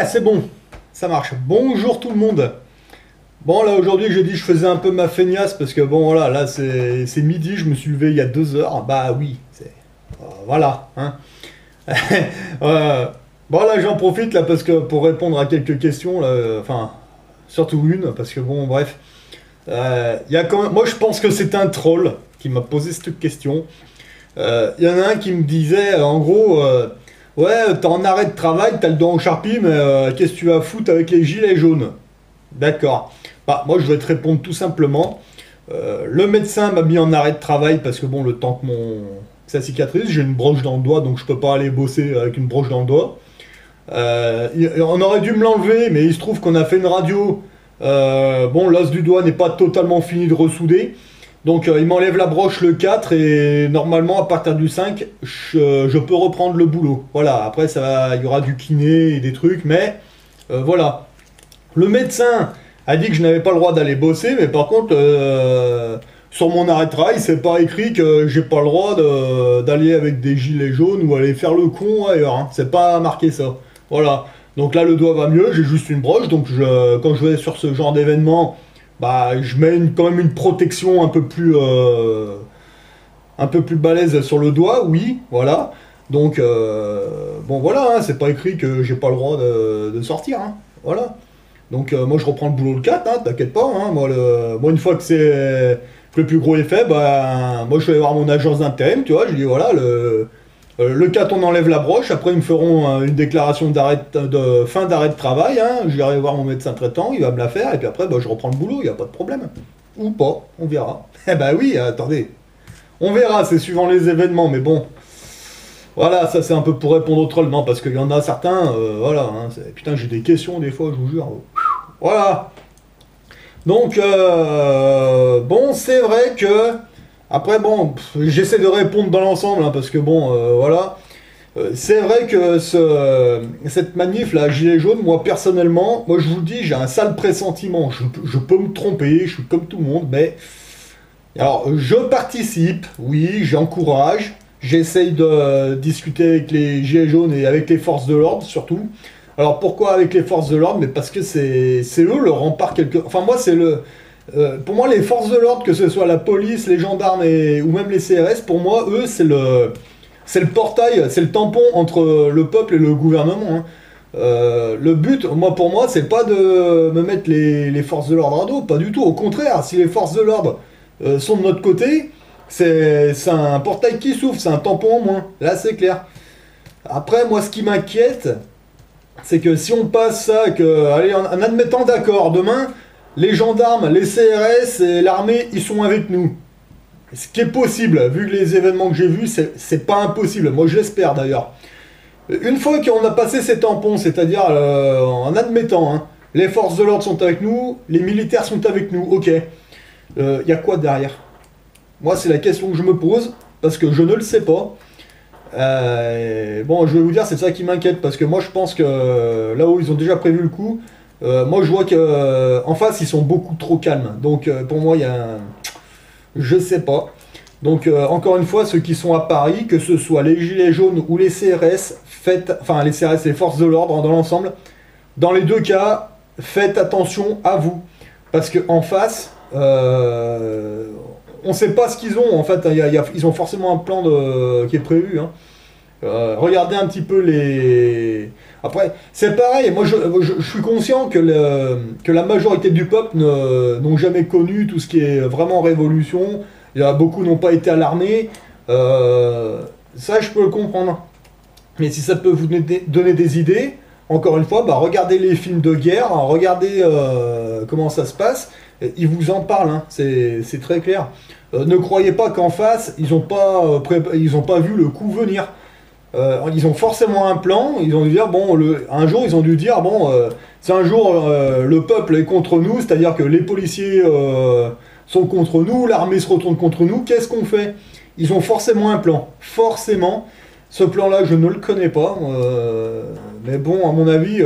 Ouais, c'est bon, ça marche. Bonjour tout le monde. Bon, là aujourd'hui, j'ai dit que je faisais un peu ma feignasse parce que bon, voilà, là c'est midi, je me suis levé il y a 2 heures. Bah oui, voilà, hein. Euh, bon, là j'en profite là parce que pour répondre à quelques questions, là, enfin, surtout une, parce que bon, bref. Il y a quand même, moi je pense que c'est un troll qui m'a posé cette question. Il y en a un qui me disait, en gros, ouais, t'es en arrêt de travail, t'as le dos en charpie, mais qu'est-ce que tu vas foutre avec les gilets jaunes? D'accord. Bah, moi, je vais te répondre tout simplement. Le médecin m'a mis en arrêt de travail parce que, bon, le temps que ça cicatrise, j'ai une broche dans le doigt, donc je peux pas aller bosser avec une broche dans le doigt. On aurait dû me l'enlever, mais il se trouve qu'on a fait une radio. Bon, l'os du doigt n'est pas totalement fini de ressouder. Donc il m'enlève la broche le 4 et normalement à partir du 5, je peux reprendre le boulot. Voilà, après il y aura du kiné et des trucs, mais voilà. Le médecin a dit que je n'avais pas le droit d'aller bosser, mais par contre, sur mon arrêt de travail, c'est pas écrit que j'ai pas le droit d'aller avec des gilets jaunes ou aller faire le con ailleurs, hein. C'est pas marqué ça. Voilà. Donc là, le doigt va mieux, j'ai juste une broche, donc quand je vais sur ce genre d'événement, bah, je mets quand même une protection un peu plus balèze sur le doigt, oui, voilà. Donc, bon, voilà, hein, c'est pas écrit que j'ai pas le droit de sortir, hein, voilà. Donc moi je reprends le boulot le 4, hein, t'inquiète pas. Hein, moi une fois que le plus gros est fait, bah, moi je vais aller voir mon agence d'intérim, tu vois, je dis voilà, le 4 on enlève la broche, après ils me feront une déclaration de fin d'arrêt de travail, hein, je vais aller voir mon médecin traitant, il va me la faire, et puis après bah, je reprends le boulot, il n'y a pas de problème. Ou pas, on verra. Eh bah oui, attendez, on verra, c'est suivant les événements, mais bon. Voilà, ça c'est un peu pour répondre au troll, non, parce qu'il y en a certains, voilà, hein, putain j'ai des questions des fois, je vous jure. Voilà. Donc, bon, c'est vrai que... Après, bon, j'essaie de répondre dans l'ensemble, hein, parce que bon, voilà. C'est vrai que cette manif, là, Gilet jaune, moi, personnellement, moi, je vous dis, j'ai un sale pressentiment. Je peux me tromper, je suis comme tout le monde, mais... Alors, je participe, oui, j'encourage. J'essaye de discuter avec les Gilets jaunes et avec les forces de l'ordre, surtout. Alors pourquoi avec les forces de l'ordre? Mais parce que c'est eux le rempart quelque... Enfin moi c'est le... pour moi les forces de l'ordre, que ce soit la police, les gendarmes ou même les CRS, pour moi eux c'est le portail, c'est le tampon entre le peuple et le gouvernement, hein. Le but, pour moi, c'est pas de me mettre les forces de l'ordre à dos, pas du tout. Au contraire, si les forces de l'ordre sont de notre côté, c'est un portail qui s'ouvre, c'est un tampon en moins. Là c'est clair. Après moi ce qui m'inquiète, c'est que si on passe ça, allez, en admettant d'accord, demain, les gendarmes, les CRS et l'armée, ils sont avec nous. Ce qui est possible, vu les événements que j'ai vus, c'est pas impossible. Moi, je l'espère d'ailleurs. Une fois qu'on a passé ces tampons, c'est-à-dire en admettant, hein, les forces de l'ordre sont avec nous, les militaires sont avec nous, ok. Y a quoi derrière? Moi, c'est la question que je me pose, parce que je ne le sais pas. Bon, je vais vous dire, c'est ça qui m'inquiète parce que moi je pense que là où ils ont déjà prévu le coup, moi je vois que en face ils sont beaucoup trop calmes. Donc pour moi il y a je sais pas. Donc encore une fois, ceux qui sont à Paris, que ce soit les Gilets jaunes ou les CRS, enfin les CRS, les forces de l'ordre dans l'ensemble, dans les deux cas, faites attention à vous. Parce que en face, on sait pas ce qu'ils ont. En fait, ils ont forcément un plan qui est prévu, hein. Regardez un petit peu les... Après, c'est pareil, moi je suis conscient que la majorité du peuple n'ont jamais connu tout ce qui est vraiment révolution. Il y a beaucoup n'ont pas été à l'armée. Ça, je peux le comprendre. Mais si ça peut vous donner des idées, encore une fois, bah, regardez les films de guerre, hein, regardez comment ça se passe. Ils vous en parlent, hein, c'est très clair. Ne croyez pas qu'en face, ils n'ont pas vu le coup venir. Ils ont forcément un plan, ils ont dû dire, bon, un jour ils ont dû dire, bon, si un jour le peuple est contre nous, c'est-à-dire que les policiers sont contre nous, l'armée se retourne contre nous, qu'est-ce qu'on fait? Ils ont forcément un plan, forcément. Ce plan-là, je ne le connais pas, mais bon, à mon avis,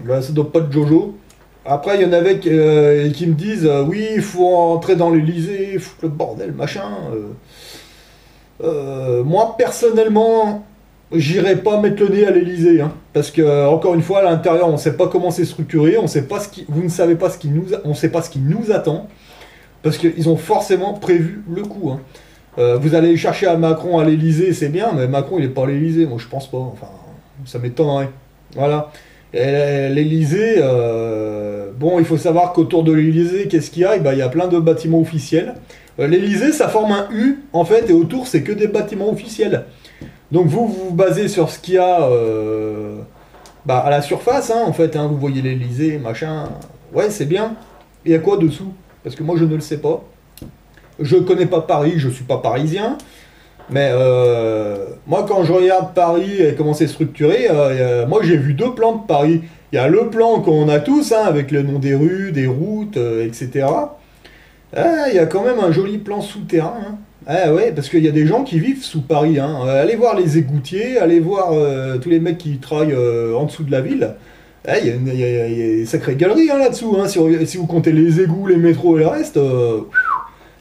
bah, ça doit pas être Jojo. Après, il y en avait qui me disent, oui, il faut entrer dans l'Elysée, foutre le bordel, machin. Moi, personnellement, j'irai pas mettre le nez à l'Elysée, hein, parce que encore une fois, à l'intérieur, on sait pas comment c'est structuré, on sait pas ce qui, vous ne savez pas ce qui nous, on sait pas ce qui nous attend, parce qu'ils ont forcément prévu le coup, hein. Vous allez chercher à Macron à l'Elysée, c'est bien, mais Macron il est pas à l'Elysée, moi je pense pas, enfin, ça m'étonnerait. Voilà. L'Elysée, bon, il faut savoir qu'autour de l'Elysée, qu'est-ce qu'il y a? Eh ben, il y a plein de bâtiments officiels. L'Elysée, ça forme un U, en fait, et autour, c'est que des bâtiments officiels. Donc vous vous basez sur ce qu'il y a bah, à la surface, hein, en fait, hein, vous voyez l'Elysée, machin. Ouais, c'est bien. Il y a quoi dessous? Parce que moi, je ne le sais pas. Je connais pas Paris, je suis pas parisien. Mais moi, quand je regarde Paris et comment c'est structuré, moi j'ai vu deux plans de Paris. Il y a le plan qu'on a tous, hein, avec le nom des rues, des routes, etc. Ah, il y a quand même un joli plan souterrain, hein. Ah ouais, parce qu'il y a des gens qui vivent sous Paris, hein. Allez voir les égoutiers, allez voir tous les mecs qui travaillent en dessous de la ville. Ah, il y a une sacrée galerie hein, là-dessous, hein, si vous comptez les égouts, les métros et le reste.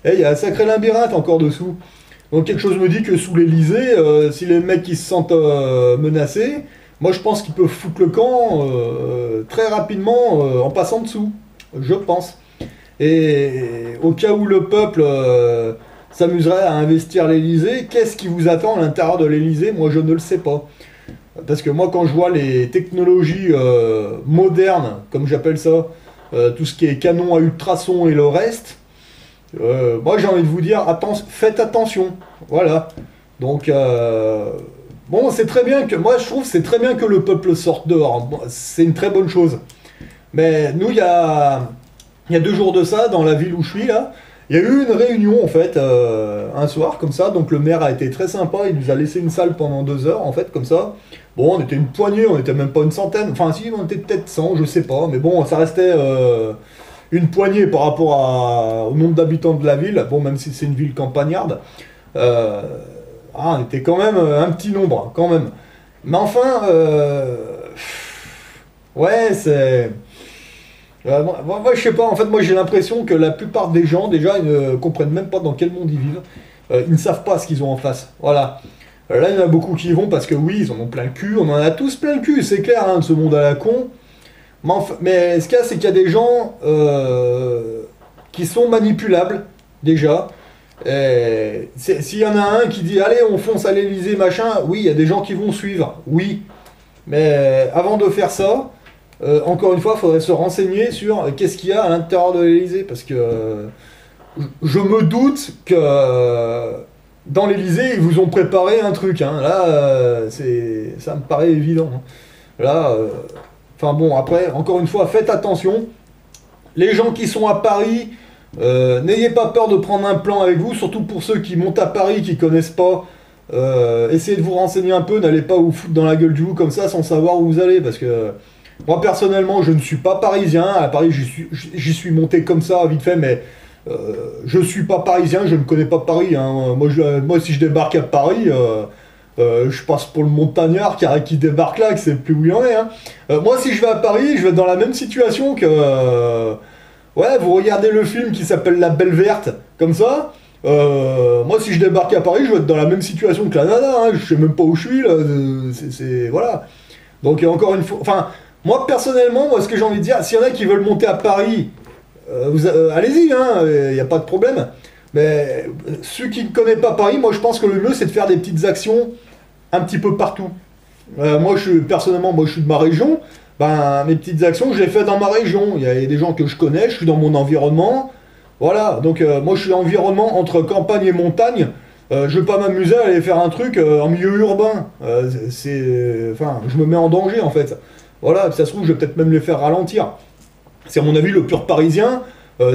Il y a un sacré labyrinthe encore dessous. Donc quelque chose me dit que sous l'Elysée, si les mecs ils se sentent menacés, moi je pense qu'ils peuvent foutre le camp très rapidement en passant dessous. Je pense. Et au cas où le peuple s'amuserait à investir l'Elysée, qu'est-ce qui vous attend à l'intérieur de l'Elysée? Moi je ne le sais pas. Parce que moi quand je vois les technologies modernes, comme j'appelle ça, tout ce qui est canon à ultrasons et le reste, moi j'ai envie de vous dire, faites attention. Voilà. Donc, bon, c'est très bien que, moi je trouve c'est très bien que le peuple sorte dehors. Bon, c'est une très bonne chose. Mais nous, il y a 2 jours de ça, dans la ville où je suis là, il y a eu une réunion en fait, un soir comme ça. Donc le maire a été très sympa, il nous a laissé une salle pendant 2 heures en fait, comme ça. Bon, on était une poignée, on était même pas une centaine. Enfin, si, on était peut-être 100, je sais pas. Mais bon, ça restait une poignée par rapport au nombre d'habitants de la ville. Bon, même si c'est une ville campagnarde. Euh, on était quand même un petit nombre, hein, quand même. Mais enfin, ouais, c'est. Moi, je sais pas, en fait, moi j'ai l'impression que la plupart des gens, déjà, ils ne comprennent même pas dans quel monde ils vivent. Ils ne savent pas ce qu'ils ont en face. Voilà. Là, il y en a beaucoup qui y vont parce que oui, ils en ont plein le cul, on en a tous plein le cul, c'est clair, hein, de ce monde à la con. Mais ce qu'il y a, c'est qu'il y a des gens qui sont manipulables, déjà. S'il y en a un qui dit allez on fonce à l'Elysée machin, oui il y a des gens qui vont suivre, oui. Mais avant de faire ça, encore une fois, il faudrait se renseigner sur qu'est-ce qu'il y a à l'intérieur de l'Elysée. Parce que je me doute que dans l'Elysée, ils vous ont préparé un truc, hein. Là, ça me paraît évident, hein. Là, enfin bon, après, encore une fois, faites attention. Les gens qui sont à Paris, n'ayez pas peur de prendre un plan avec vous, surtout pour ceux qui montent à Paris, qui connaissent pas. Essayez de vous renseigner un peu, n'allez pas vous foutre dans la gueule du loup comme ça sans savoir où vous allez, parce que moi personnellement je ne suis pas parisien, à Paris j'y suis monté comme ça vite fait, mais je suis pas parisien, je ne connais pas Paris, hein. Moi si je débarque à Paris, je passe pour le montagnard qui débarque là, qui sait plus où il en est, hein. Moi si je vais à Paris, je vais être dans la même situation que... ouais, vous regardez le film qui s'appelle La Belle Verte, comme ça. Moi, si je débarque à Paris, je vais être dans la même situation que la nana, hein. Je sais même pas où je suis, là. Voilà. Donc, encore une fois. Enfin, moi, personnellement, moi, ce que j'ai envie de dire, s'il y en a qui veulent monter à Paris, allez-y, hein, il n'y a pas de problème. Mais ceux qui ne connaissent pas Paris, moi, je pense que le mieux, c'est de faire des petites actions un petit peu partout. Personnellement, moi, je suis de ma région. Ben, mes petites actions, je les fais dans ma région. Il y a des gens que je connais, je suis dans mon environnement. Voilà, donc moi je suis en environnement entre campagne et montagne. Je vais pas m'amuser à aller faire un truc en milieu urbain. Enfin, je me mets en danger en fait. Voilà, ça se trouve, je vais peut-être même les faire ralentir. C'est à mon avis le pur parisien.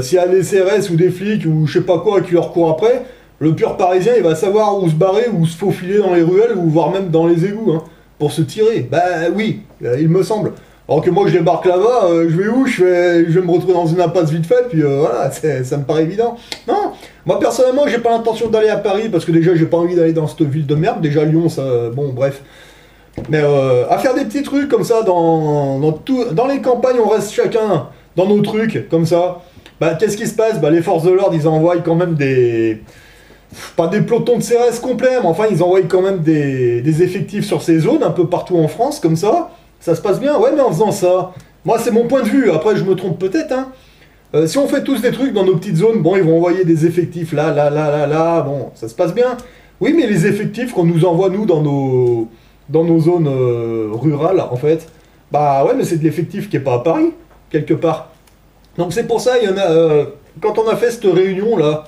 S'il y a des CRS ou des flics ou je sais pas quoi qui leur courent après, le pur parisien il va savoir où se barrer, où se faufiler dans les ruelles ou voire même dans les égouts, hein, pour se tirer. Bah oui, il me semble. Alors que moi je débarque là-bas, je vais où? Je vais me retrouver dans une impasse vite faite, puis voilà, ça me paraît évident. Non, moi personnellement j'ai pas l'intention d'aller à Paris, parce que déjà j'ai pas envie d'aller dans cette ville de merde, déjà Lyon ça, bon bref. Mais à faire des petits trucs comme ça, dans les campagnes on reste chacun dans nos trucs, comme ça. Bah qu'est-ce qui se passe? Bah les forces de l'ordre ils envoient quand même des... pas des pelotons de CRS complets, mais enfin ils envoient quand même des effectifs sur ces zones, un peu partout en France, comme ça se passe bien. Ouais, mais en faisant ça, moi c'est mon point de vue, après je me trompe peut-être, hein. Si on fait tous des trucs dans nos petites zones, bon, ils vont envoyer des effectifs là, là, là, là, là, bon, ça se passe bien. Oui, mais les effectifs qu'on nous envoie, nous, dans nos zones rurales, en fait, bah ouais, mais c'est de l'effectif qui est pas à Paris, quelque part. Donc c'est pour ça, il y en a, quand on a fait cette réunion-là,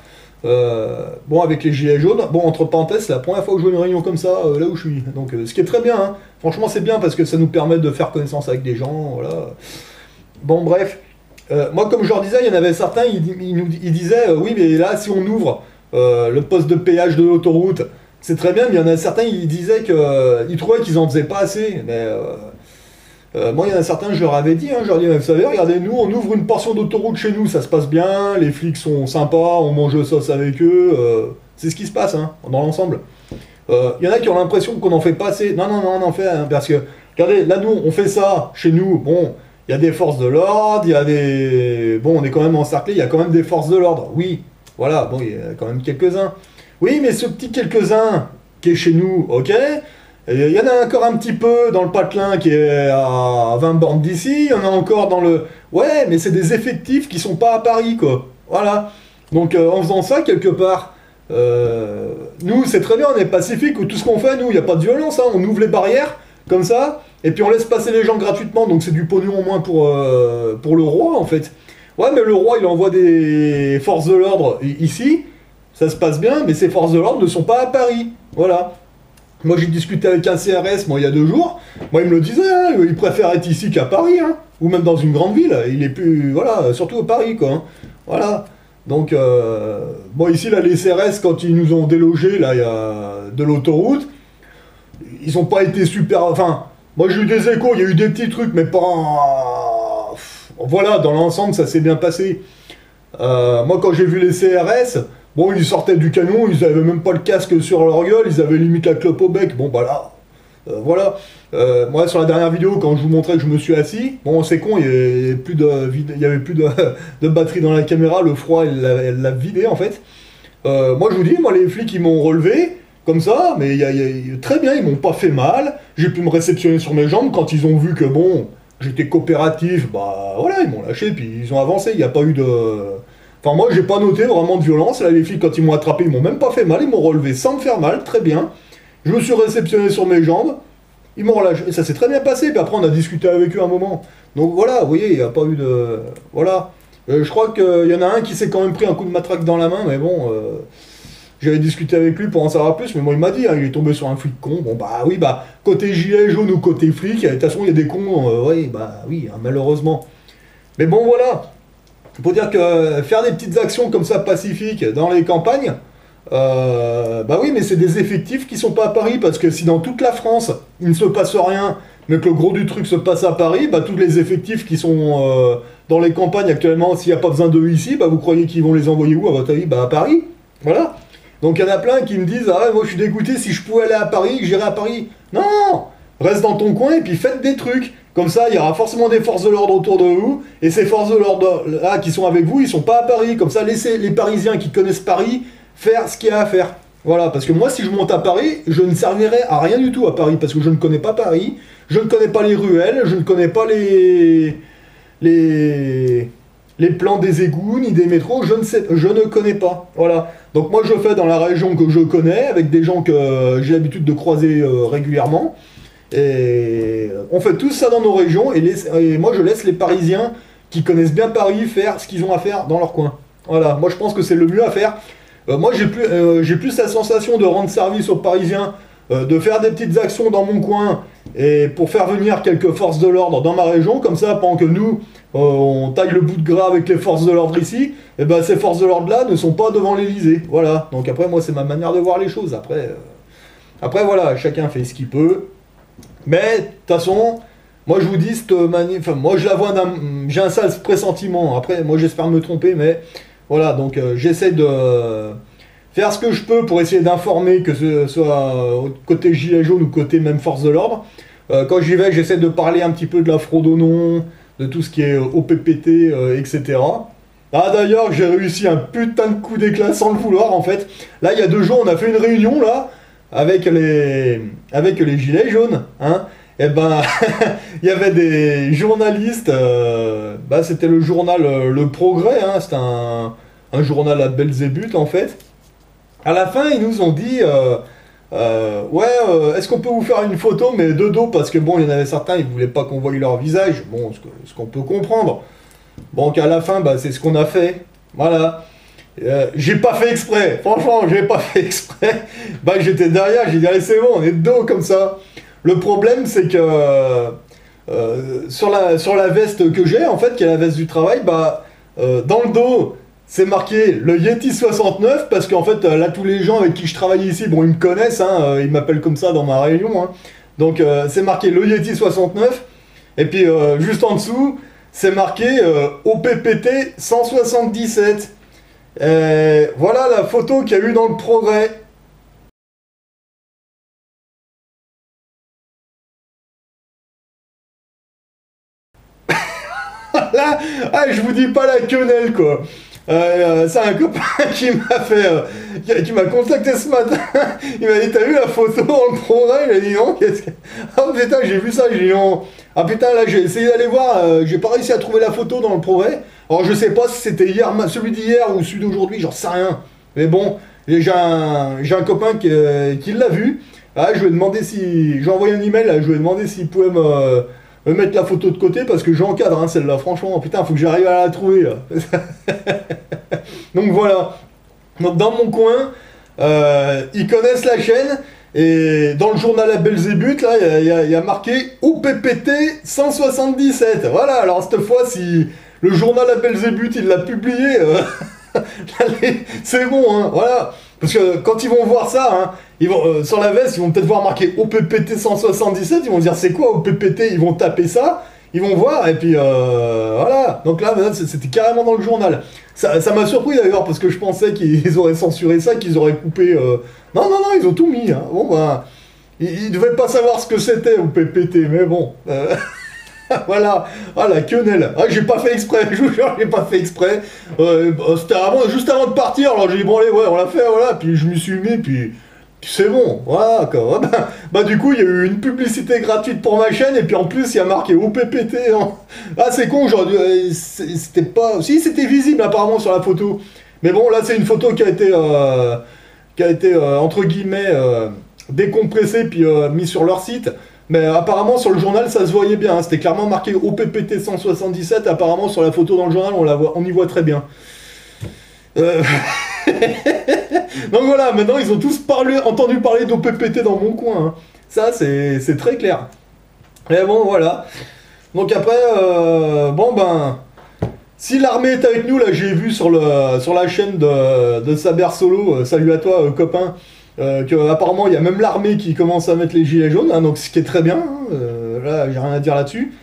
bon, avec les gilets jaunes, bon, entre parenthèses, c'est la première fois que je vois une réunion comme ça, là où je suis. Donc, ce qui est très bien, hein. Franchement, c'est bien parce que ça nous permet de faire connaissance avec des gens, voilà. Bon, bref. Moi, comme je leur disais, il y en avait certains, ils disaient, oui, mais là, si on ouvre le poste de péage de l'autoroute, c'est très bien, mais il y en a certains, ils disaient qu'ils trouvaient qu'ils en faisaient pas assez. Mais moi, il y en a certains, je leur avais dit, hein, je leur dis, vous savez, regardez, nous, on ouvre une portion d'autoroute chez nous, ça se passe bien, les flics sont sympas, on mange le sauce avec eux, c'est ce qui se passe, hein, dans l'ensemble. Il y en a qui ont l'impression qu'on en fait pas assez. Non, non, non, on en fait, hein, parce que, regardez, là, nous, on fait ça chez nous, bon, il y a des forces de l'ordre, il y a des... Bon, on est quand même encerclé, il y a quand même des forces de l'ordre, oui, voilà, bon, il y a quand même quelques-uns. Oui, mais ce petit quelques-uns qui est chez nous, ok, il y en a encore un petit peu dans le patelin qui est à 20 bornes d'ici, il y en a encore dans le... Ouais, mais c'est des effectifs qui sont pas à Paris, quoi. Voilà. Donc, en faisant ça, quelque part, nous, c'est très bien, on est pacifique, tout ce qu'on fait, nous, il n'y a pas de violence, hein, on ouvre les barrières, comme ça, et puis on laisse passer les gens gratuitement, donc c'est du pognon au moins pour le roi, en fait. Ouais, mais le roi, il envoie des forces de l'ordre ici, ça se passe bien, mais ces forces de l'ordre ne sont pas à Paris. Voilà. Moi, j'ai discuté avec un CRS, moi, il y a 2 jours. Moi, il me le disait, hein, il préfère être ici qu'à Paris, hein, ou même dans une grande ville. Il est plus... Voilà, surtout à Paris, quoi. Hein. Voilà. Donc, bon, ici, là, les CRS, quand ils nous ont délogés, là, il y a de l'autoroute, ils n'ont pas été super... Enfin, moi, j'ai eu des échos, il y a eu des petits trucs, mais pas... Voilà, dans l'ensemble, ça s'est bien passé. Moi, quand j'ai vu les CRS... Bon, ils sortaient du canon, ils avaient même pas le casque sur leur gueule, ils avaient limite la clope au bec. Bon, bah là, voilà. Moi, sur la dernière vidéo, quand je vous montrais que je me suis assis, bon, c'est con, il y avait plus de batterie dans la caméra, le froid, elle l'a vidé en fait. Moi, je vous dis, moi, les flics, ils m'ont relevé, comme ça, mais très bien, ils m'ont pas fait mal. J'ai pu me réceptionner sur mes jambes quand ils ont vu que, bon, j'étais coopératif, bah voilà, ils m'ont lâché, puis ils ont avancé, il n'y a pas eu de... Enfin, moi, j'ai pas noté vraiment de violence. Là, les flics, quand ils m'ont attrapé, ils m'ont même pas fait mal. Ils m'ont relevé sans me faire mal, très bien. Je me suis réceptionné sur mes jambes. Ils m'ont relâché. Et ça s'est très bien passé. Puis après, on a discuté avec eux un moment. Donc voilà, vous voyez, il n'y a pas eu de... Voilà. Je crois qu'il y en a un qui s'est quand même pris un coup de matraque dans la main. Mais bon, j'avais discuté avec lui pour en savoir plus. Mais moi, il m'a dit, hein, il est tombé sur un flic con. Bon, bah oui, bah, côté gilet jaune ou côté flic, de toute façon, il y a des cons. Oui, bah oui, hein, malheureusement. Mais bon, voilà. Pour dire que faire des petites actions comme ça pacifiques dans les campagnes, bah oui, mais c'est des effectifs qui sont pas à Paris, parce que si dans toute la France il ne se passe rien, mais que le gros du truc se passe à Paris, bah tous les effectifs qui sont dans les campagnes actuellement, s'il n'y a pas besoin d'eux ici, bah vous croyez qu'ils vont les envoyer où à votre avis? Bah à Paris, voilà. Donc il y en a plein qui me disent, ah ouais, moi je suis dégoûté, si je pouvais aller à Paris, j'irais à Paris. Non! Reste dans ton coin et puis faites des trucs. Comme ça, il y aura forcément des forces de l'ordre autour de vous. Et ces forces de l'ordre là qui sont avec vous, ils sont pas à Paris. Comme ça, laissez les Parisiens qui connaissent Paris faire ce qu'il y a à faire. Voilà, parce que moi, si je monte à Paris, je ne servirai à rien du tout à Paris. Parce que je ne connais pas Paris, je ne connais pas les ruelles, je ne connais pas les plans des égouts, ni des métros, je ne connais pas. Voilà. Donc moi, je fais dans la région que je connais, avec des gens que j'ai l'habitude de croiser régulièrement. Et on fait tout ça dans nos régions, et moi je laisse les Parisiens qui connaissent bien Paris faire ce qu'ils ont à faire dans leur coin. Voilà, moi je pense que c'est le mieux à faire. Moi j'ai plus la sensation de rendre service aux Parisiens, de faire des petites actions dans mon coin, et pour faire venir quelques forces de l'ordre dans ma région, comme ça pendant que nous on taille le bout de gras avec les forces de l'ordre ici, et ben ces forces de l'ordre là ne sont pas devant l'Elysée. Voilà, donc après moi c'est ma manière de voir les choses. Après voilà, chacun fait ce qu'il peut. Mais, de toute façon, moi je vous dis, enfin, moi je la vois j'ai un sale pressentiment. Après, moi j'espère me tromper, mais voilà, donc j'essaie de faire ce que je peux pour essayer d'informer, que ce soit côté gilet jaune ou côté même force de l'ordre. Quand j'y vais, j'essaie de parler un petit peu de la fraude au nom, de tout ce qui est OPPT, etc. Ah d'ailleurs, j'ai réussi un putain de coup d'éclat sans le vouloir en fait. Là, il y a 2 jours, on a fait une réunion là avec les gilets jaunes, hein. Et ben, il y avait des journalistes. Bah, c'était le journal Le Progrès, hein. C'était un journal à Belzébuth en fait. À la fin, ils nous ont dit, ouais, est-ce qu'on peut vous faire une photo, mais de dos, parce que bon, il y en avait certains, ils voulaient pas qu'on voie leur visage. Bon, ce qu'on peut comprendre. Bon, qu'à la fin, bah, c'est ce qu'on a fait. Voilà. J'ai pas fait exprès. Franchement, j'ai pas fait exprès. Bah, j'étais derrière, j'ai dit, allez, c'est bon, on est de dos comme ça. Le problème, c'est que sur la veste que j'ai, en fait, qui est la veste du travail, bah, dans le dos, c'est marqué le Yeti 69, parce qu'en fait, là, tous les gens avec qui je travaille ici, bon, ils me connaissent, hein, ils m'appellent comme ça dans ma réunion, hein. Donc, c'est marqué le Yeti 69, et puis juste en dessous, c'est marqué OPPT 177. Voilà la photo qu'il y a eu dans le Progrès. Là, ah, je vous dis pas la quenelle, quoi. C'est un copain qui m'a fait, qui m'a contacté ce matin. Il m'a dit, t'as vu la photo dans le Progrès? J'ai dit non. Oh putain, j'ai vu ça. J'ai dit non. Ah putain, là j'ai essayé d'aller voir. J'ai pas réussi à trouver la photo dans le Progrès. Alors je sais pas si c'était hier, celui d'hier ou celui d'aujourd'hui. J'en sais rien. Mais bon, j'ai un copain qui l'a vu. Ah, je lui ai demandé si, j'ai envoyé un email. Là, je lui ai demandé s'il pouvait me mettre la photo de côté parce que j'encadre, hein, celle-là. Franchement, putain, faut que j'arrive à la trouver là. Donc voilà. Donc dans mon coin, ils connaissent la chaîne. Et dans le journal à Belzébuth, là, il y a marqué OPPT 177. Voilà, alors cette fois, si le journal à Belzébuth, il l'a publié, allez, c'est bon, hein, voilà. Parce que quand ils vont voir ça, hein, ils vont, sur la veste, ils vont peut-être voir marqué OPPT 177, ils vont se dire c'est quoi OPPT, ils vont taper ça, ils vont voir, et puis voilà. Donc là, maintenant, c'était carrément dans le journal. Ça m'a surpris d'ailleurs, parce que je pensais qu'ils auraient censuré ça, qu'ils auraient coupé... Non, non, non, ils ont tout mis. Hein. Bon, ben, ils devaient pas savoir ce que c'était OPPT, mais bon... Voilà, ah la quenelle. Ah, j'ai pas fait exprès, je vous jure, j'ai pas fait exprès. C'était juste avant de partir, alors j'ai dit bon allez, ouais, on l'a fait, voilà. Puis je me suis mis, puis c'est bon, voilà quoi. Bah, du coup, il y a eu une publicité gratuite pour ma chaîne, et puis en plus, il y a marqué OPPT. Hein. Ah, c'est con, genre, c'était pas. Si, c'était visible apparemment sur la photo. Mais bon, là, c'est une photo qui a été entre guillemets décompressée, puis mise sur leur site. Mais apparemment sur le journal ça se voyait bien, hein. C'était clairement marqué OPPT 177, apparemment sur la photo dans le journal on y voit très bien. Euh, Donc voilà, maintenant ils ont tous entendu parler d'OPPT dans mon coin, hein. Ça c'est très clair. Mais bon voilà. Donc après, bon ben, si l'armée est avec nous, là j'ai vu sur la chaîne de Saber Solo, salut à toi copain, qu'apparemment il y a même l'armée qui commence à mettre les gilets jaunes, hein, donc ce qui est très bien, hein, là j'ai rien à dire là-dessus.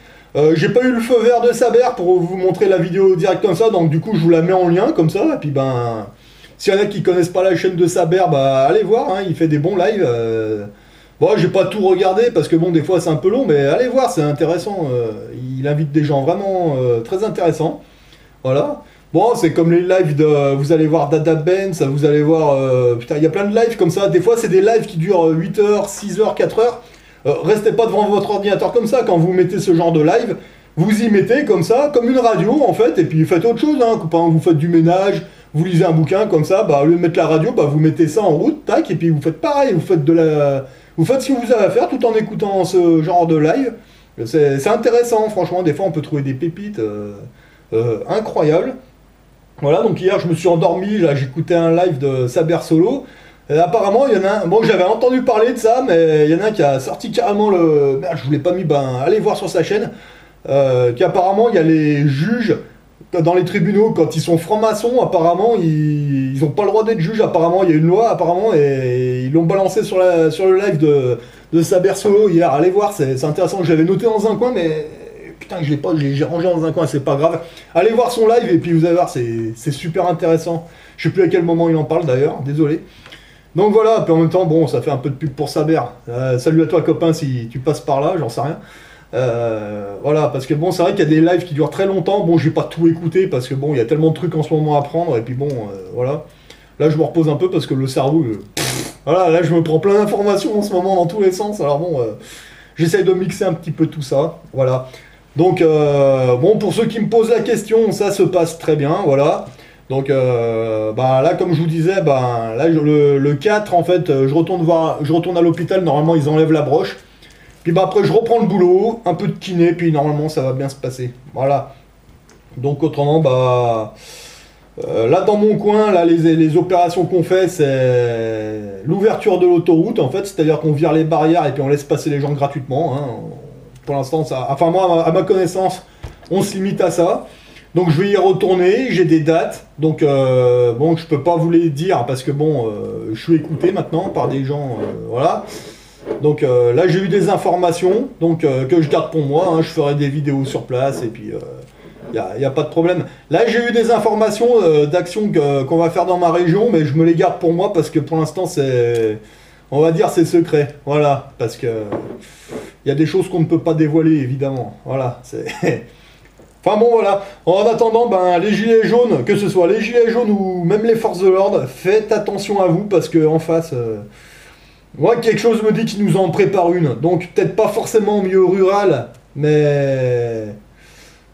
J'ai pas eu le feu vert de Saber pour vous montrer la vidéo direct comme ça, donc du coup je vous la mets en lien comme ça, et puis ben, s'il y en a qui connaissent pas la chaîne de Saber, bah allez voir, hein, il fait des bons lives. Bon, j'ai pas tout regardé parce que bon, des fois c'est un peu long, mais allez voir, c'est intéressant. Il invite des gens vraiment très intéressants. Voilà. Bon, c'est comme les lives de. Vous allez voir Dada Benz, vous allez voir. Putain, il y a plein de lives comme ça. Des fois, c'est des lives qui durent 8 heures, 6 heures, 4 heures. Restez pas devant votre ordinateur comme ça quand vous mettez ce genre de live. Vous y mettez comme ça, comme une radio en fait, et puis faites autre chose. Hein. Quand vous faites du ménage, vous lisez un bouquin comme ça, bah, au lieu de mettre la radio, bah, vous mettez ça en route, tac, et puis vous faites pareil. Vous faites ce que vous avez à faire tout en écoutant ce genre de live. C'est intéressant, franchement. Des fois, on peut trouver des pépites incroyables. Voilà, donc hier je me suis endormi, là j'écoutais un live de Saber Solo. Et apparemment il y en a un, bon j'avais entendu parler de ça, mais il y en a un qui a sorti carrément le... Merde, je vous l'ai pas mis, ben allez voir sur sa chaîne. Qu'apparemment il y a les juges dans les tribunaux, quand ils sont francs-maçons, apparemment ils ont pas le droit d'être juges, apparemment il y a une loi apparemment, et ils l'ont balancé sur le live de Saber Solo hier. Allez voir, c'est intéressant, j'avais noté dans un coin, mais... Putain, j'ai rangé dans un coin, c'est pas grave. Allez voir son live et puis vous allez voir, c'est super intéressant. Je sais plus à quel moment il en parle d'ailleurs, désolé. Donc voilà, puis en même temps, bon, ça fait un peu de pub pour Saber. Salut à toi copain si tu passes par là, j'en sais rien. Voilà, parce que bon, c'est vrai qu'il y a des lives qui durent très longtemps. Bon, je vais pas tout écouter parce que bon, il y a tellement de trucs en ce moment à prendre. Et puis bon, voilà. Là, je me repose un peu parce que le cerveau, voilà, là, je me prends plein d'informations en ce moment dans tous les sens. Alors bon, j'essaye de mixer un petit peu tout ça. Voilà. Donc, bon, pour ceux qui me posent la question, ça se passe très bien. Voilà. Donc, bah, là, comme je vous disais, bah, là, le 4, en fait, je retourne à l'hôpital. Normalement, ils enlèvent la broche. Puis bah, après, je reprends le boulot, un peu de kiné, puis normalement, ça va bien se passer. Voilà. Donc, autrement, bah. Là, dans mon coin, là, les opérations qu'on fait, c'est l'ouverture de l'autoroute, en fait. C'est-à-dire qu'on vire les barrières et puis on laisse passer les gens gratuitement, hein. Pour l'instant, ça. Enfin, moi, à ma connaissance, on se limite à ça. Donc je vais y retourner, j'ai des dates, donc bon, je peux pas vous les dire parce que bon, je suis écouté maintenant par des gens, voilà. Donc là j'ai eu des informations, donc que je garde pour moi, hein, je ferai des vidéos sur place et puis y a pas de problème. Là j'ai eu des informations d'actions qu'on va faire dans ma région, mais je me les garde pour moi parce que pour l'instant c'est, on va dire c'est secret, voilà, parce que il y a des choses qu'on ne peut pas dévoiler évidemment, voilà, c'est. Enfin bon voilà, en attendant, ben, les gilets jaunes, que ce soit les gilets jaunes ou même les forces de l'ordre, faites attention à vous parce que en face, moi quelque chose me dit qu'ils nous en préparent une. Donc peut-être pas forcément au milieu rural, mais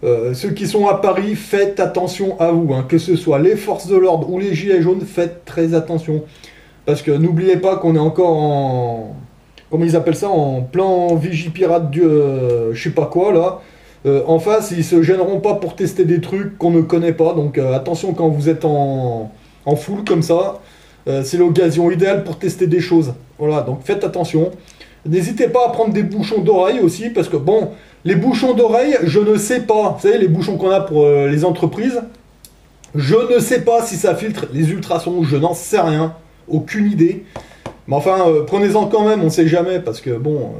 ceux qui sont à Paris, faites attention à vous. Hein, que ce soit les forces de l'ordre ou les gilets jaunes, faites très attention. Parce que n'oubliez pas qu'on est encore en... Comment ils appellent ça? En plan Vigipirate du... je sais pas quoi là. En face, ils se gêneront pas pour tester des trucs qu'on ne connaît pas. Donc attention quand vous êtes en full comme ça. C'est l'occasion idéale pour tester des choses. Voilà, donc faites attention. N'hésitez pas à prendre des bouchons d'oreille aussi. Parce que bon, les bouchons d'oreille, je ne sais pas. Vous savez, les bouchons qu'on a pour les entreprises. Je ne sais pas si ça filtre les ultrasons. Je n'en sais rien. Aucune idée. Mais enfin, prenez-en quand même, on sait jamais. Parce que bon...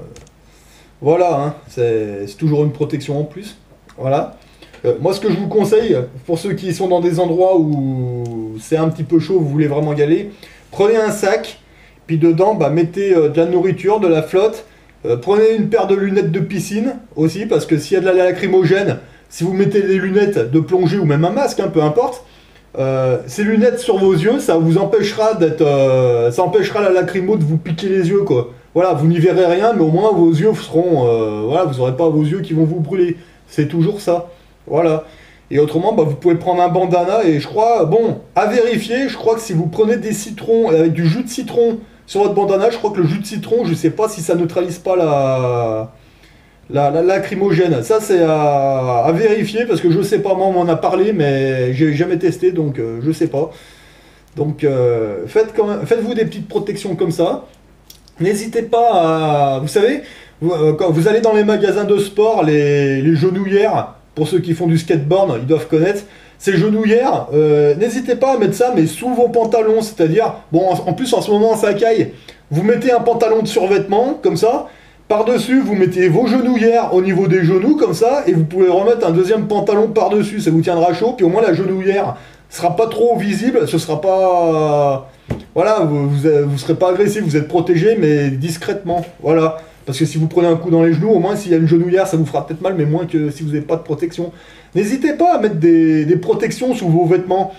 Voilà, hein, c'est toujours une protection en plus. Voilà. Moi, ce que je vous conseille, pour ceux qui sont dans des endroits où c'est un petit peu chaud, vous voulez vraiment y aller, prenez un sac, puis dedans, bah, mettez de la nourriture, de la flotte, prenez une paire de lunettes de piscine aussi, parce que s'il y a de la lacrymogène, si vous mettez des lunettes de plongée ou même un masque, hein, peu importe, ces lunettes sur vos yeux, ça vous empêchera d'être, ça empêchera la lacrymo de vous piquer les yeux, quoi. Voilà, vous n'y verrez rien, mais au moins vos yeux seront, voilà, vous n'aurez pas vos yeux qui vont vous brûler. C'est toujours ça. Voilà. Et autrement, bah, vous pouvez prendre un bandana et je crois, bon, à vérifier, je crois que si vous prenez des citrons avec du jus de citron sur votre bandana, je crois que le jus de citron, je sais pas si ça neutralise pas la lacrymogène. Ça, c'est à vérifier parce que je sais pas, moi, on m'en a parlé, mais j'ai jamais testé, donc je sais pas. Donc, faites-vous des petites protections comme ça. N'hésitez pas à... Vous savez, quand vous allez dans les magasins de sport, les genouillères, pour ceux qui font du skateboard, ils doivent connaître, ces genouillères, n'hésitez pas à mettre ça, mais sous vos pantalons, c'est-à-dire, bon, en plus en ce moment ça caille, vous mettez un pantalon de survêtement, comme ça, par-dessus, vous mettez vos genouillères au niveau des genoux, comme ça, et vous pouvez remettre un deuxième pantalon par-dessus, ça vous tiendra chaud, puis au moins la genouillère sera pas trop visible, ce sera pas... Voilà, vous serez pas agressif, vous êtes protégé, mais discrètement. Voilà. Parce que si vous prenez un coup dans les genoux, au moins s'il y a une genouillère, ça vous fera peut-être mal, mais moins que si vous n'avez pas de protection. N'hésitez pas à mettre des protections sous vos vêtements.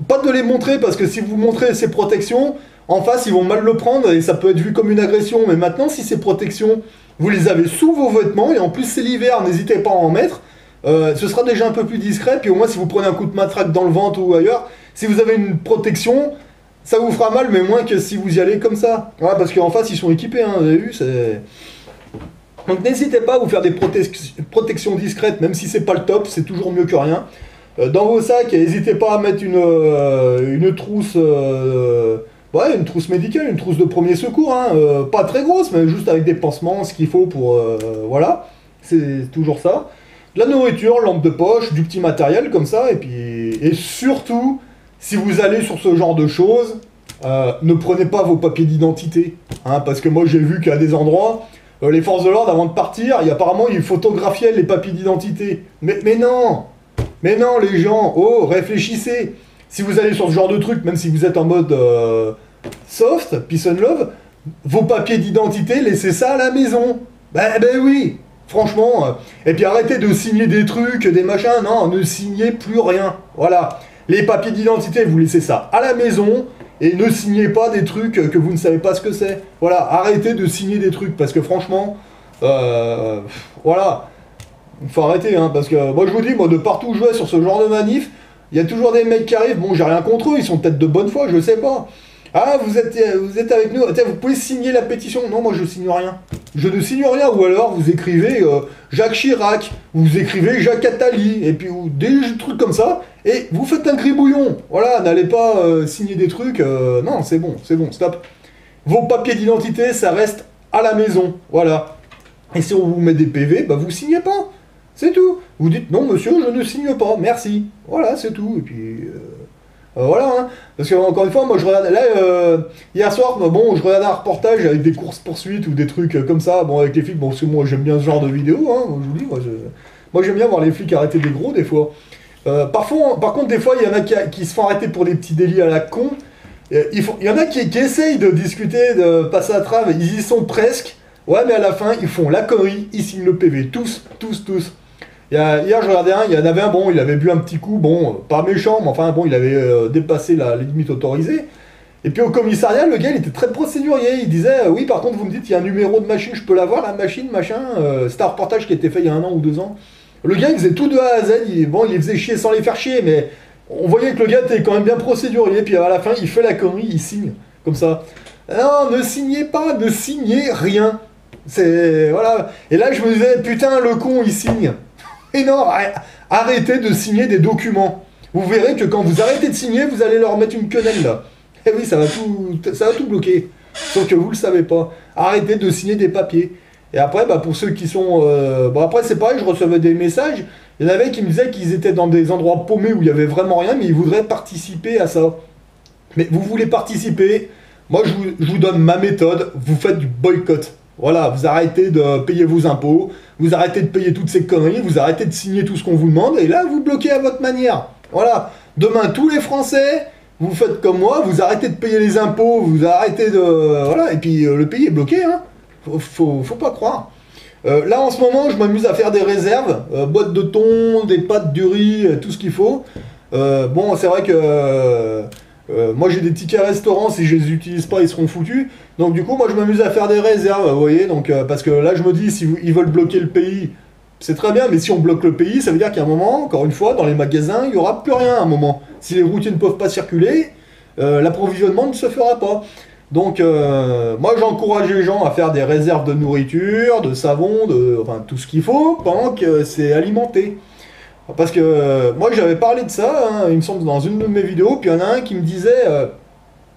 Pas de les montrer, parce que si vous montrez ces protections, en face, ils vont mal le prendre et ça peut être vu comme une agression. Mais maintenant, si ces protections, vous les avez sous vos vêtements, et en plus c'est l'hiver, n'hésitez pas à en mettre, ce sera déjà un peu plus discret. Puis au moins, si vous prenez un coup de matraque dans le ventre ou ailleurs, si vous avez une protection... Ça vous fera mal, mais moins que si vous y allez comme ça. Voilà, parce qu'en face, ils sont équipés, hein, vous avez vu, c'est... Donc n'hésitez pas à vous faire des protections discrètes, même si c'est pas le top, c'est toujours mieux que rien. Dans vos sacs, n'hésitez pas à mettre une trousse... ouais, une trousse médicale, une trousse de premier secours, hein, pas très grosse, mais juste avec des pansements, ce qu'il faut pour... voilà, c'est toujours ça. De la nourriture, lampe de poche, du petit matériel comme ça, et puis... Et surtout... Si vous allez sur ce genre de choses, ne prenez pas vos papiers d'identité. Hein, parce que moi j'ai vu qu'à des endroits, les forces de l'ordre, avant de partir, apparemment ils photographiaient les papiers d'identité. Mais non! Mais non les gens, oh, réfléchissez. Si vous allez sur ce genre de truc, même si vous êtes en mode soft, peace and love, vos papiers d'identité, laissez ça à la maison. Ben oui! Franchement, et puis arrêtez de signer des trucs, des machins, non, ne signez plus rien. Voilà. Les papiers d'identité, vous laissez ça à la maison, et ne signez pas des trucs que vous ne savez pas ce que c'est. Voilà, arrêtez de signer des trucs, parce que franchement, voilà, il faut arrêter, hein, parce que moi je vous dis, moi de partout où je vais sur ce genre de manif, il y a toujours des mecs qui arrivent, bon j'ai rien contre eux, ils sont peut-être de bonne foi, je sais pas. Ah, vous êtes avec nous, tiens, vous pouvez signer la pétition. Non, moi je signe rien. Je ne signe rien, ou alors vous écrivez Jacques Chirac, vous écrivez Jacques Attali, et puis des trucs comme ça, et vous faites un gribouillon. Voilà, n'allez pas signer des trucs, non, c'est bon, stop. Vos papiers d'identité, ça reste à la maison, voilà. Et si on vous met des PV, bah vous signez pas, c'est tout. Vous dites non monsieur, je ne signe pas, merci. Voilà, c'est tout, et puis... voilà, hein. Parce que encore une fois, moi je regarde là hier soir, bon, je regarde un reportage avec des courses poursuites ou des trucs comme ça, bon avec les flics, bon parce que moi j'aime bien ce genre de vidéo, hein, je vous dis, moi j'aime bien voir les flics arrêter des gros des fois. Par contre, des fois il y en a qui se font arrêter pour des petits délits à la con. Il y en a qui essayent de discuter, de passer à travers, ils y sont presque. Ouais, mais à la fin ils font la connerie, ils signent le PV, tous. Hier, je regardais un, il y en avait un, bon, il avait bu un petit coup, bon, pas méchant, mais enfin, bon, il avait dépassé les limites autorisées. Et puis au commissariat, le gars, il était très procédurier. Il disait, oui, par contre, vous me dites, il y a un numéro de machine, je peux l'avoir, la machine, machin. C'était un reportage qui a été fait il y a 1 an ou 2 ans. Le gars, il faisait tout de A à Z. Bon, il les faisait chier sans les faire chier, mais on voyait que le gars était quand même bien procédurier. Puis à la fin, il fait la connerie, il signe, comme ça. Non, ne signez pas, ne signez rien. C'est... Voilà. Et là, je me disais, putain, le con, il signe. Et non, arrêtez de signer des documents. Vous verrez que quand vous arrêtez de signer, vous allez leur mettre une quenelle là. Et oui, ça va tout bloquer. Sauf que vous le savez pas. Arrêtez de signer des papiers. Et après, bah, pour ceux qui sont... Bon, après, c'est pareil, je recevais des messages. Il y en avait qui me disaient qu'ils étaient dans des endroits paumés où il n'y avait vraiment rien, mais ils voudraient participer à ça. Mais vous voulez participer, moi je vous donne ma méthode, vous faites du boycott. Voilà, vous arrêtez de payer vos impôts, vous arrêtez de payer toutes ces conneries, vous arrêtez de signer tout ce qu'on vous demande, et là, vous bloquez à votre manière. Voilà, demain, tous les Français, vous faites comme moi, vous arrêtez de payer les impôts, vous arrêtez de... Voilà, et puis le pays est bloqué, hein. Faut pas croire. Là, en ce moment, je m'amuse à faire des réserves, boîtes de thon, des pâtes, du riz, tout ce qu'il faut. Bon, c'est vrai que... moi j'ai des tickets restaurants, si je les utilise pas ils seront foutus. Donc du coup moi je m'amuse à faire des réserves, vous voyez, donc parce que là je me dis si ils veulent bloquer le pays, c'est très bien, mais si on bloque le pays, ça veut dire qu'à un moment, encore une fois, dans les magasins, il n'y aura plus rien à un moment. Si les routiers ne peuvent pas circuler, l'approvisionnement ne se fera pas. Donc moi j'encourage les gens à faire des réserves de nourriture, de savon, enfin tout ce qu'il faut, pendant que c'est alimenté. Parce que moi j'avais parlé de ça, hein, il me semble dans une de mes vidéos, puis il y en a un qui me disait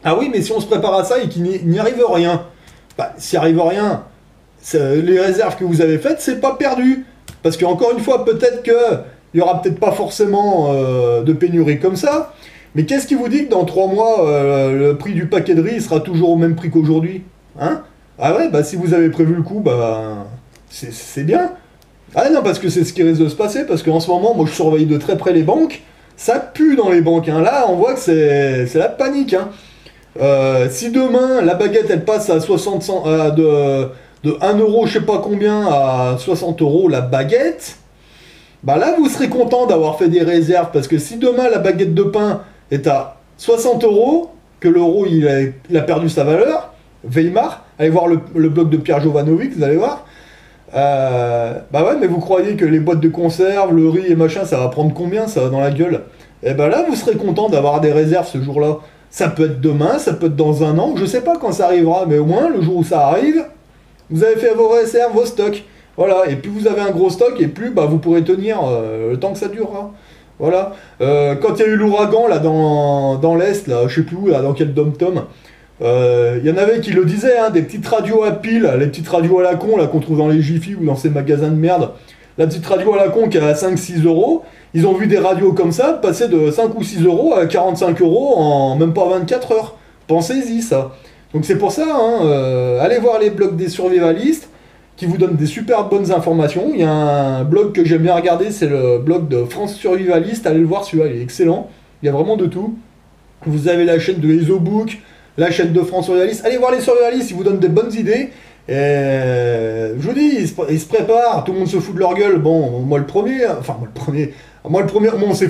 ah oui mais si on se prépare à ça et qu'il n'y arrive rien, bah s'il arrive rien, les réserves que vous avez faites c'est pas perdu. Parce qu'encore une fois peut-être qu'il n'y aura peut-être pas forcément de pénurie comme ça, mais qu'est-ce qui vous dit que dans 3 mois le prix du paquet de riz sera toujours au même prix qu'aujourd'hui, hein? Ah ouais, bah si vous avez prévu le coup, bah c'est bien. Ah non, parce que c'est ce qui risque de se passer, parce qu'en ce moment, moi je surveille de très près les banques, ça pue dans les banques, hein. Là on voit que c'est la panique, hein. Si demain la baguette elle passe à 60 de 1 euro je sais pas combien à 60 euros la baguette, bah là vous serez content d'avoir fait des réserves, parce que si demain la baguette de pain est à 60 euros, que l'euro il a perdu sa valeur, Weimar, allez voir le blog de Pierre Jovanovic, vous allez voir. Bah ouais, mais vous croyez que les boîtes de conserve, le riz et machin, ça va prendre combien ça dans la gueule? Et bah là, vous serez content d'avoir des réserves ce jour-là. Ça peut être demain, ça peut être dans 1 an, je sais pas quand ça arrivera, mais au moins, le jour où ça arrive, vous avez fait vos réserves, vos stocks. Voilà, et plus vous avez un gros stock, et plus bah, vous pourrez tenir le temps que ça durera. Voilà. Quand il y a eu l'ouragan, là, dans l'Est, là, je sais plus où, là, dans quel dom-tom, y en avait qui le disaient, hein, des petites radios à pile, les petites radios à la con là qu'on trouve dans les Jiffy ou dans ces magasins de merde. La petite radio à la con qui est à 5-6 euros, ils ont vu des radios comme ça passer de 5 ou 6 euros à 45 euros en même pas 24 heures. Pensez-y ça. Donc c'est pour ça, hein, allez voir les blogs des survivalistes qui vous donnent des super bonnes informations. Il y a un blog que j'aime bien regarder, c'est le blog de France Survivaliste, allez le voir celui-là, il est excellent. Il y a vraiment de tout. Vous avez la chaîne de EzoBook, la chaîne de France Survivaliste. Allez voir les survivalistes, ils vous donnent des bonnes idées. Je vous dis, ils se préparent, tout le monde se fout de leur gueule. Bon, moi le premier, enfin moi le premier, moi, on se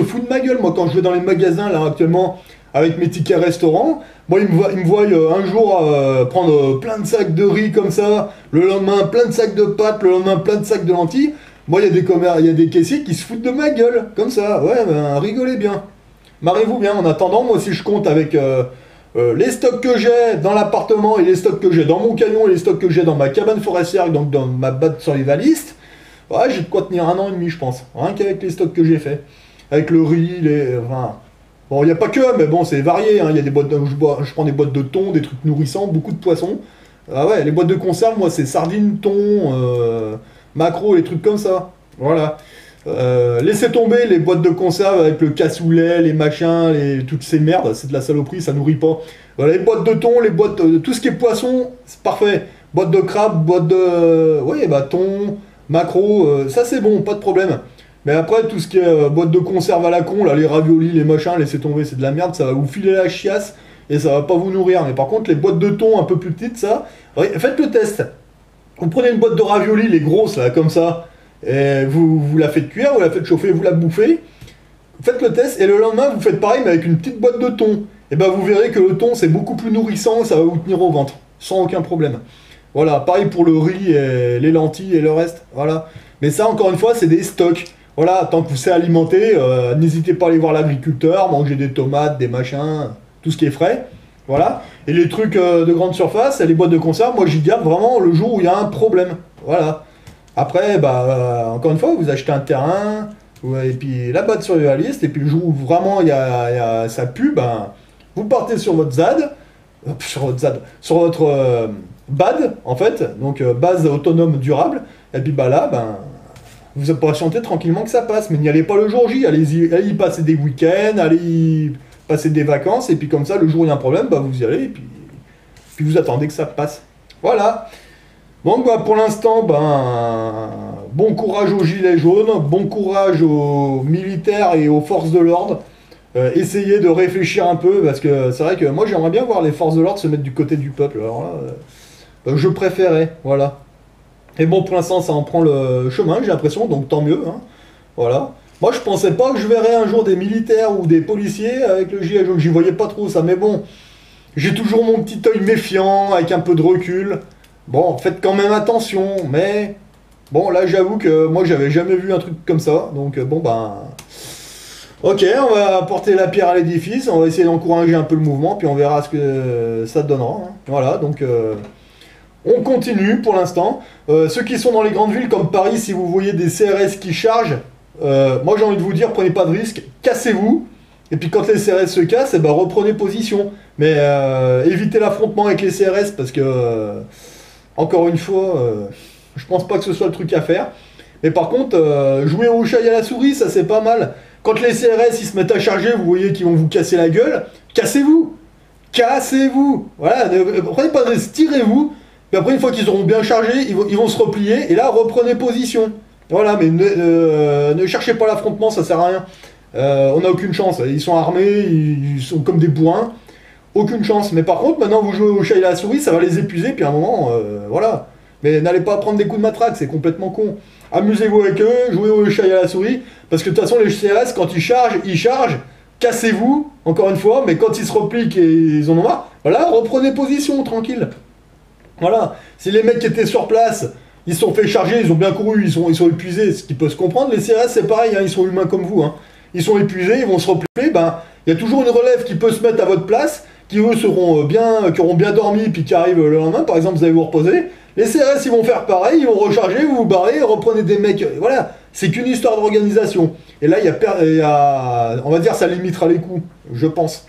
fout de ma gueule. Moi quand je vais dans les magasins là actuellement avec mes tickets restaurant, moi ils me voient un jour prendre plein de sacs de riz comme ça, le lendemain plein de sacs de pâtes, le lendemain plein de sacs de lentilles. Moi il y a des caissiers qui se foutent de ma gueule, comme ça. Ouais, ben rigolez bien. Marrez-vous bien. En attendant, moi si je compte avec les stocks que j'ai dans l'appartement et les stocks que j'ai dans mon camion et les stocks que j'ai dans ma cabane forestière, donc dans ma boîte survivaliste, ouais, j'ai de quoi tenir 1 an et demi, je pense. Rien qu'avec les stocks que j'ai fait. Avec le riz, enfin, bon, il n'y a pas que, mais bon, c'est varié. Hein. Il y a des boîtes je prends des boîtes de thon, des trucs nourrissants, beaucoup de poissons. Ah ouais, les boîtes de conserve, moi, c'est sardines, thon, maquereau, les trucs comme ça. Voilà. Laissez tomber les boîtes de conserve avec le cassoulet, les machins, toutes ces merdes, c'est de la saloperie, ça nourrit pas. Voilà, les boîtes de thon, les boîtes, tout ce qui est poisson, c'est parfait. Boîte de crabe, boîte de, ouais, bah thon, maquereau, ça c'est bon, pas de problème. Mais après, tout ce qui est boîte de conserve à la con, là, les raviolis, les machins, laissez tomber, c'est de la merde, ça va vous filer la chiasse et ça va pas vous nourrir. Mais par contre, les boîtes de thon un peu plus petites, ça, ouais, faites le test. Vous prenez une boîte de raviolis, les grosses, là, comme ça, et vous la faites cuire, vous la faites chauffer, vous la bouffez. Faites le test, et le lendemain, vous faites pareil, mais avec une petite boîte de thon. Et ben vous verrez que le thon, c'est beaucoup plus nourrissant, ça va vous tenir au ventre, sans aucun problème. Voilà, pareil pour le riz, et les lentilles et le reste, voilà. Mais ça, encore une fois, c'est des stocks. Voilà, tant que vous savez alimenter, n'hésitez pas à aller voir l'agriculteur, manger des tomates, des machins, tout ce qui est frais. Voilà. Et les trucs de grande surface, les boîtes de conserve, moi j'y garde vraiment le jour où il y a un problème. Voilà. Après, bah, encore une fois, vous achetez un terrain, et puis la boîte survivaliste, et puis le jour où vraiment ça pue, ben, vous partez sur votre ZAD, sur votre BAD, en fait, donc base autonome durable, et puis bah là, ben, vous patientez tranquillement que ça passe, mais n'y allez pas le jour J, allez y passer des week-ends, allez y passer des vacances, et puis comme ça, le jour où il y a un problème, bah, vous y allez, et puis vous attendez que ça passe. Voilà. Donc bah, pour l'instant, ben, bon courage aux gilets jaunes, bon courage aux militaires et aux forces de l'ordre. Essayez de réfléchir un peu, parce que c'est vrai que moi j'aimerais bien voir les forces de l'ordre se mettre du côté du peuple. Alors là, je préférais, voilà. Et bon, pour l'instant, ça en prend le chemin, j'ai l'impression, donc tant mieux. Hein. Voilà. Moi, je pensais pas que je verrais un jour des militaires ou des policiers avec le gilet jaune. J'y voyais pas trop ça, mais bon, j'ai toujours mon petit œil méfiant, avec un peu de recul. Bon, faites quand même attention, mais bon, là, j'avoue que moi, j'avais jamais vu un truc comme ça. Donc, bon, ben, ok, on va porter la pierre à l'édifice, on va essayer d'encourager un peu le mouvement, puis on verra ce que ça donnera. Hein. Voilà, donc. On continue pour l'instant. Ceux qui sont dans les grandes villes comme Paris, si vous voyez des CRS qui chargent, moi j'ai envie de vous dire, prenez pas de risque, cassez-vous. Et puis quand les CRS se cassent, eh ben, reprenez position. Mais évitez l'affrontement avec les CRS parce que, encore une fois, je pense pas que ce soit le truc à faire. Mais par contre, jouer au chat et à la souris, ça c'est pas mal. Quand les CRS ils se mettent à charger, vous voyez qu'ils vont vous casser la gueule, cassez-vous. Cassez-vous. Voilà, prenez pas de risque, tirez-vous. Puis après, une fois qu'ils auront bien chargé, ils vont se replier, et là, reprenez position. Voilà, mais ne cherchez pas l'affrontement, ça sert à rien. On n'a aucune chance. Ils sont armés, ils sont comme des bourrins. Aucune chance. Mais par contre, maintenant, vous jouez au chat et à la souris, ça va les épuiser, puis à un moment, voilà. Mais n'allez pas prendre des coups de matraque, c'est complètement con. Amusez-vous avec eux, jouez au chat et à la souris, parce que de toute façon, les CRS, quand ils chargent, cassez-vous, encore une fois, mais quand ils se replient et ils en ont marre, voilà, reprenez position, tranquille. Voilà, si les mecs qui étaient sur place, ils se sont fait charger, ils ont bien couru, ils sont épuisés, ce qui peut se comprendre, les CRS c'est pareil, hein, ils sont humains comme vous, hein. Ils sont épuisés, ils vont se replier, ben, il y a toujours une relève qui peut se mettre à votre place, qui eux qui auront bien dormi, puis qui arrivent le lendemain, par exemple vous allez vous reposer, les CRS ils vont faire pareil, ils vont recharger, vous vous barrez, reprenez des mecs, voilà, c'est qu'une histoire d'organisation. Et là, on va dire, ça limitera les coûts, je pense.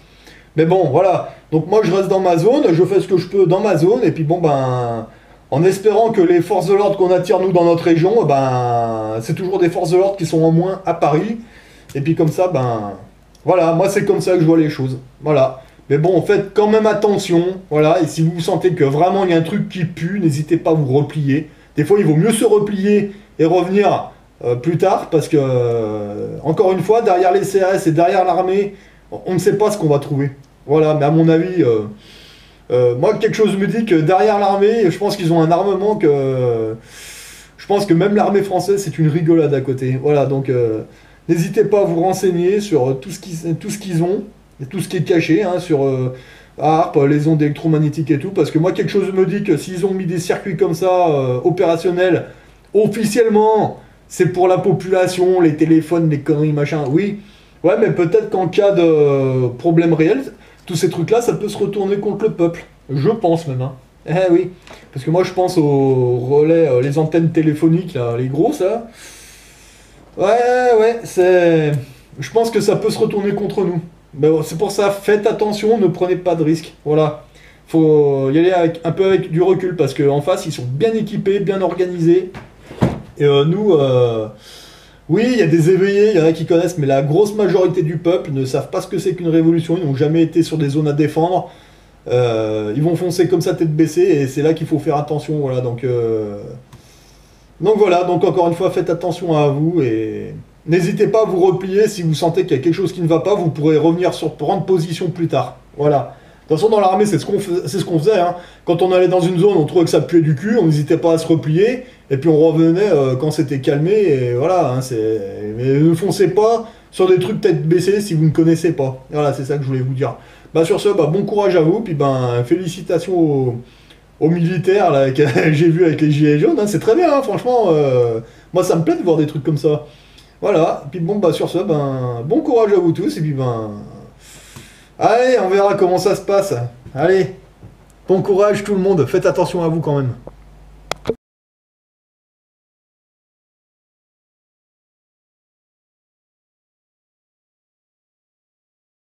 Mais bon, voilà. Donc moi, je reste dans ma zone, je fais ce que je peux dans ma zone, et puis bon, ben, en espérant que les forces de l'ordre qu'on attire, nous, dans notre région, ben, c'est toujours des forces de l'ordre qui sont en moins à Paris. Et puis comme ça, ben, voilà, moi, c'est comme ça que je vois les choses. Voilà. Mais bon, faites quand même attention, voilà, et si vous sentez que vraiment il y a un truc qui pue, n'hésitez pas à vous replier. Des fois, il vaut mieux se replier et revenir plus tard, parce que, encore une fois, derrière les CRS et derrière l'armée, on ne sait pas ce qu'on va trouver. Voilà, mais à mon avis, Moi, quelque chose me dit que derrière l'armée, je pense qu'ils ont un armement que... Je pense que même l'armée française, c'est une rigolade à côté. Voilà, donc n'hésitez pas à vous renseigner sur tout ce qu'ils ont, et tout ce qui est caché, hein, sur ARP, les ondes électromagnétiques et tout, parce que moi, quelque chose me dit que s'ils ont mis des circuits comme ça, opérationnels, officiellement, c'est pour la population, les téléphones, les conneries, machin, oui. Ouais, mais peut-être qu'en cas de problème réel, tous ces trucs-là, ça peut se retourner contre le peuple. Je pense même, hein. Eh oui. Parce que moi, je pense aux relais, les antennes téléphoniques, là, les grosses, là. Ouais, ouais, c'est... Je pense que ça peut se retourner contre nous. Mais bon, c'est pour ça, faites attention, ne prenez pas de risques. Voilà. Faut y aller un peu avec du recul, parce qu'en face, ils sont bien équipés, bien organisés. Et nous, oui, il y a des éveillés, il y en a qui connaissent, mais la grosse majorité du peuple ne savent pas ce que c'est qu'une révolution, ils n'ont jamais été sur des zones à défendre. Ils vont foncer comme ça tête baissée, et c'est là qu'il faut faire attention, voilà, donc voilà, donc encore une fois, faites attention à vous, et n'hésitez pas à vous replier si vous sentez qu'il y a quelque chose qui ne va pas, vous pourrez revenir sur prendre position plus tard, voilà. De toute façon, dans l'armée, c'est ce qu'on faisait, hein. Quand on allait dans une zone, on trouvait que ça puait du cul, on n'hésitait pas à se replier, et puis on revenait quand c'était calmé, et voilà, hein, mais ne foncez pas sur des trucs tête baissée si vous ne connaissez pas. Voilà, c'est ça que je voulais vous dire. Bah sur ce, bah, bon courage à vous, puis ben félicitations aux militaires là, que j'ai vu avec les gilets jaunes, hein, c'est très bien, hein, franchement, moi ça me plaît de voir des trucs comme ça. Voilà, puis bon, bah sur ce, ben bon courage à vous tous, et puis ben... Allez, on verra comment ça se passe. Allez, bon courage tout le monde, faites attention à vous quand même.